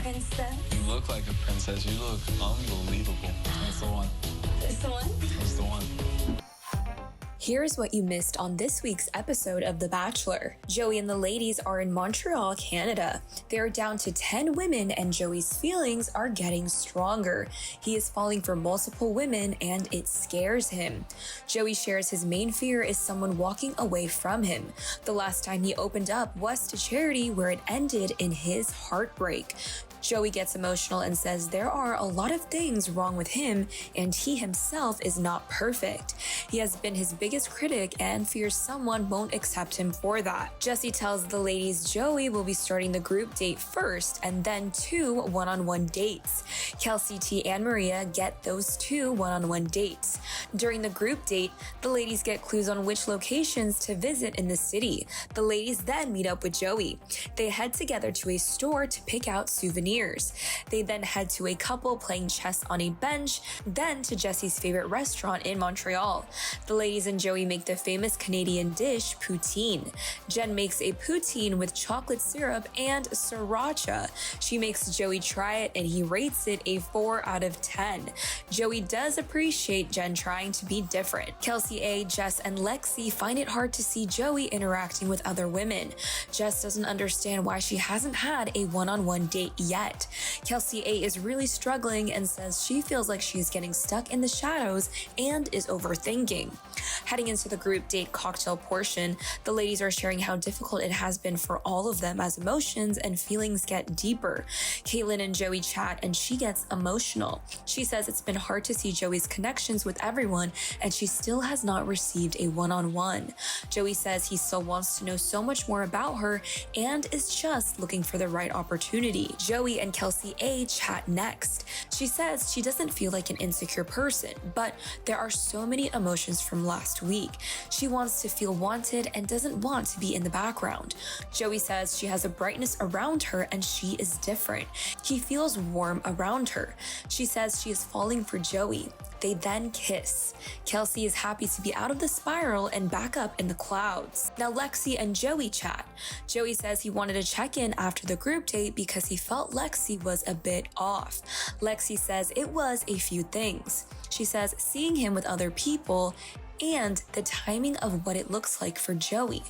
princess. You look like a princess. You look unbelievable. That's the one. This one? That's the one. Here's what you missed on this week's episode of The Bachelor. Joey and the ladies are in Montreal, Canada. They are down to 10 women and Joey's feelings are getting stronger. He is falling for multiple women and it scares him. Joey shares his main fear is someone walking away from him. The last time he opened up was to Charity, where it ended in his heartbreak. Joey gets emotional and says there are a lot of things wrong with him and he himself is not perfect. He has been his biggest critic and fears someone won't accept him for that. Jesse tells the ladies Joey will be starting the group date first and then 2 one-on-one dates. Kelsey T and Maria get those 2 one-on-one dates. During the group date, the ladies get clues on which locations to visit in the city. The ladies then meet up with Joey. They head together to a store to pick out souvenirs. They then head to a couple playing chess on a bench, then to Jesse's favorite restaurant in Montreal. The ladies and Joey make the famous Canadian dish, poutine. Jen makes a poutine with chocolate syrup and sriracha. She makes Joey try it and he rates it a 4 out of 10. Joey does appreciate Jen trying to be different. Kelsey A, Jess, and Lexi find it hard to see Joey interacting with other women. Jess doesn't understand why she hasn't had a one-on-one date yet. Kelsey A is really struggling and says she feels like she's getting stuck in the shadows and is overthinking. Heading into the group date cocktail portion, the ladies are sharing how difficult it has been for all of them as emotions and feelings get deeper. Caitlin and Joey chat and she gets emotional. She says it's been hard to see Joey's connections with everyone and she still has not received a one-on-one. Joey says he still wants to know so much more about her and is just looking for the right opportunity. Joey and Kelsey A chat next. She says she doesn't feel like an insecure person, but there are so many emotions from last week. She wants to feel wanted and doesn't want to be in the background. Joey says she has a brightness around her and she is different. He feels warm around her. She says she is falling for Joey. They then kiss. Kelsey is happy to be out of the spiral and back up in the clouds. Now Lexi and Joey chat. Joey says he wanted to check in after the group date because he felt Lexi was a bit off. Lexi says it was a few things. She says seeing him with other people and the timing of what it looks like for Joey.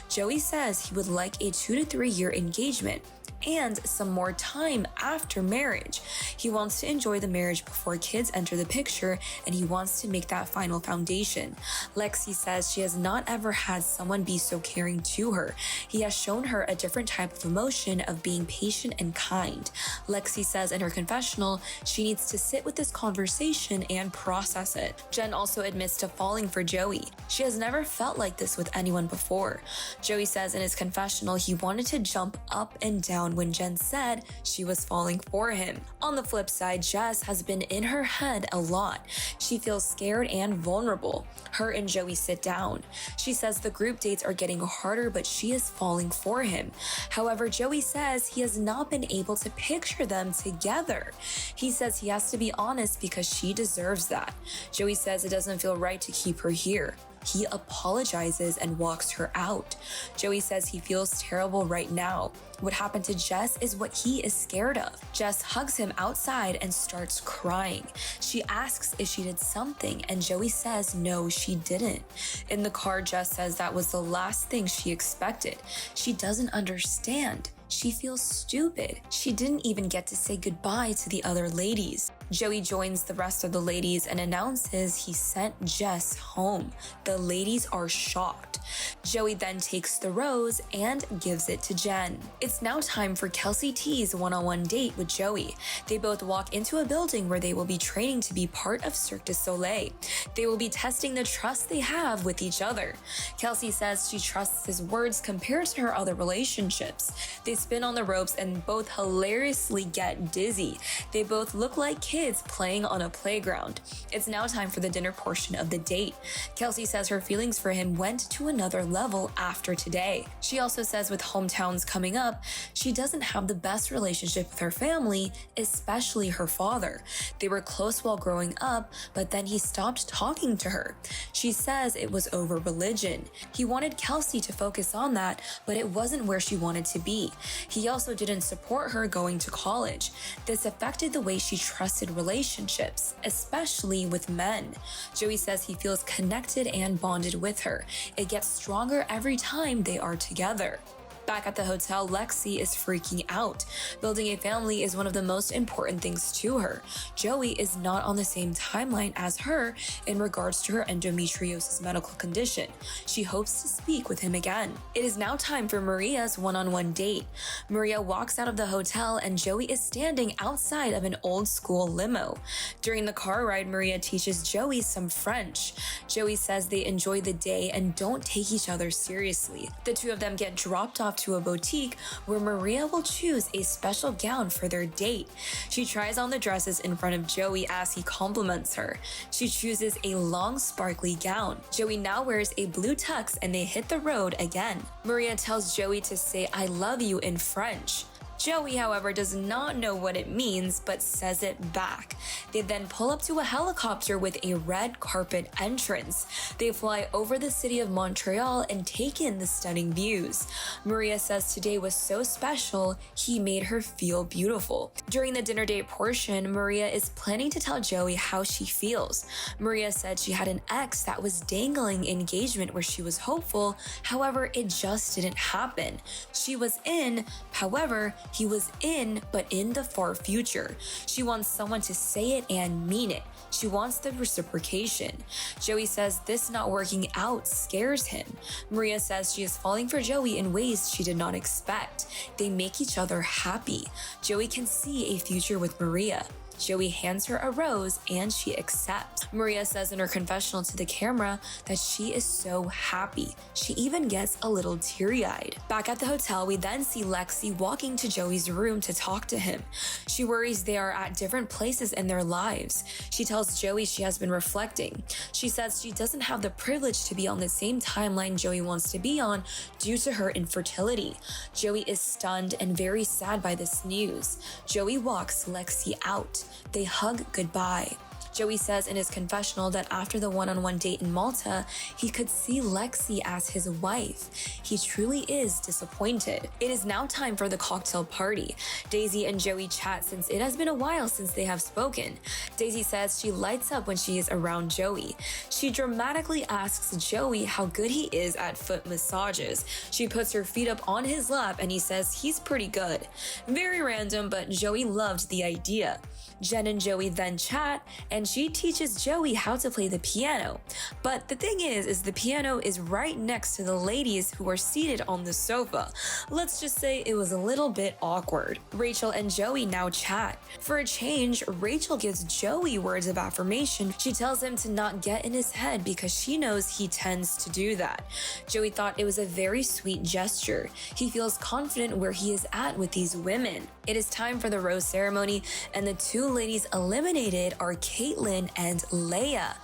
Joey says he would like a 2 to 3 year engagement and some more time after marriage. He wants to enjoy the marriage before kids enter the picture and he wants to make that final foundation. Lexi says she has not ever had someone be so caring to her. He has shown her a different type of emotion of being patient and kind. Lexi says in her confessional, she needs to sit with this conversation and process it. Jen also admits to falling for Joey. She has never felt like this with anyone before. Joey says in his confessional he wanted to jump up and down when Jen said she was falling for him. On the flip side, Jess has been in her head a lot. She feels scared and vulnerable. Her and Joey sit down. She says the group dates are getting harder, but she is falling for him. However, Joey says he has not been able to picture them together. He says he has to be honest because she deserves that. Joey says it doesn't feel right to keep her here. He apologizes and walks her out. Joey says he feels terrible right now. What happened to Jess is what he is scared of. Jess hugs him outside and starts crying. She asks if she did something and Joey says no, she didn't. In the car, Jess says that was the last thing she expected. She doesn't understand. She feels stupid. She didn't even get to say goodbye to the other ladies. Joey joins the rest of the ladies and announces he sent Jess home. The ladies are shocked. Joey then takes the rose and gives it to Jen. It's now time for Kelsey T's one-on-one date with Joey. They both walk into a building where they will be training to be part of Cirque du Soleil. They will be testing the trust they have with each other. Kelsey says she trusts his words compared to her other relationships. They spin on the ropes and both hilariously get dizzy. They both look like kids playing on a playground. It's now time for the dinner portion of the date. Kelsey says her feelings for him went to another level after today. She also says with hometowns coming up, she doesn't have the best relationship with her family, especially her father. They were close while growing up, but then he stopped talking to her. She says it was over religion. He wanted Kelsey to focus on that, but it wasn't where she wanted to be. He also didn't support her going to college. This affected the way she trusted relationships, especially with men. Joey says he feels connected and bonded with her. It gets stronger every time they are together. Back at the hotel, Lexi is freaking out. Building a family is one of the most important things to her. Joey is not on the same timeline as her in regards to her endometriosis medical condition. She hopes to speak with him again. It is now time for Maria's one-on-one date. Maria walks out of the hotel and Joey is standing outside of an old school limo. During the car ride, Maria teaches Joey some French. Joey says they enjoy the day and don't take each other seriously. The two of them get dropped off to a boutique where Maria will choose a special gown for their date. She tries on the dresses in front of Joey as he compliments her. She chooses a long sparkly gown. Joey now wears a blue tux and they hit the road again. Maria tells Joey to say "I love you" in French. Joey, however, does not know what it means, but says it back. They then pull up to a helicopter with a red carpet entrance. They fly over the city of Montreal and take in the stunning views. Maria says today was so special, he made her feel beautiful. During the dinner date portion, Maria is planning to tell Joey how she feels. Maria said she had an ex that was dangling engagement where she was hopeful, however, it just didn't happen. She was in, however, he was in, but in the far future. She wants someone to say it and mean it. She wants the reciprocation. Joey says this not working out scares him. Maria says she is falling for Joey in ways she did not expect. They make each other happy. Joey can see a future with Maria. Joey hands her a rose and she accepts. Maria says in her confessional to the camera that she is so happy. She even gets a little teary-eyed. Back at the hotel, we then see Lexi walking to Joey's room to talk to him. She worries they are at different places in their lives. She tells Joey she has been reflecting. She says she doesn't have the privilege to be on the same timeline Joey wants to be on due to her infertility. Joey is stunned and very sad by this news. Joey walks Lexi out. They hug goodbye. Joey says in his confessional that after the one-on-one date in Malta, he could see Lexi as his wife. He truly is disappointed. It is now time for the cocktail party. Daisy and Joey chat since it has been a while since they have spoken. Daisy says she lights up when she is around Joey. She dramatically asks Joey how good he is at foot massages. She puts her feet up on his lap and he says he's pretty good. Very random, but Joey loved the idea. Jen and Joey then chat, and she teaches Joey how to play the piano. But the thing is the piano is right next to the ladies who are seated on the sofa. Let's just say it was a little bit awkward. Rachel and Joey now chat. For a change, Rachel gives Joey words of affirmation. She tells him to not get in his head because she knows he tends to do that. Joey thought it was a very sweet gesture. He feels confident where he is at with these women. It is time for the rose ceremony, and the two ladies eliminated are Caitlyn and Leia.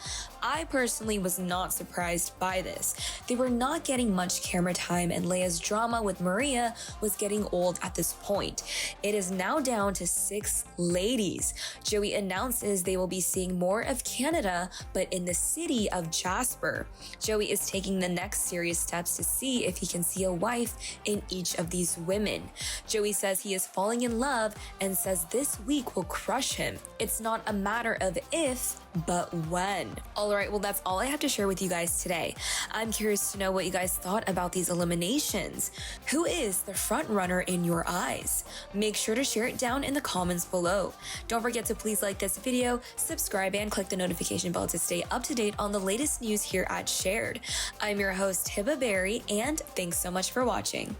I personally was not surprised by this. They were not getting much camera time and Leia's drama with Maria was getting old at this point. It is now down to 6 ladies. Joey announces they will be seeing more of Canada, but in the city of Jasper. Joey is taking the next serious steps to see if he can see a wife in each of these women. Joey says he is falling in love and says this week will crush him. It's not a matter of if, but when. Alright, well that's all I have to share with you guys today. I'm curious to know what you guys thought about these eliminations. Who is the front runner in your eyes? Make sure to share it down in the comments below. Don't forget to please like this video, subscribe, and click the notification bell to stay up to date on the latest news here at Shared. I'm your host, Hiba Berry, and thanks so much for watching.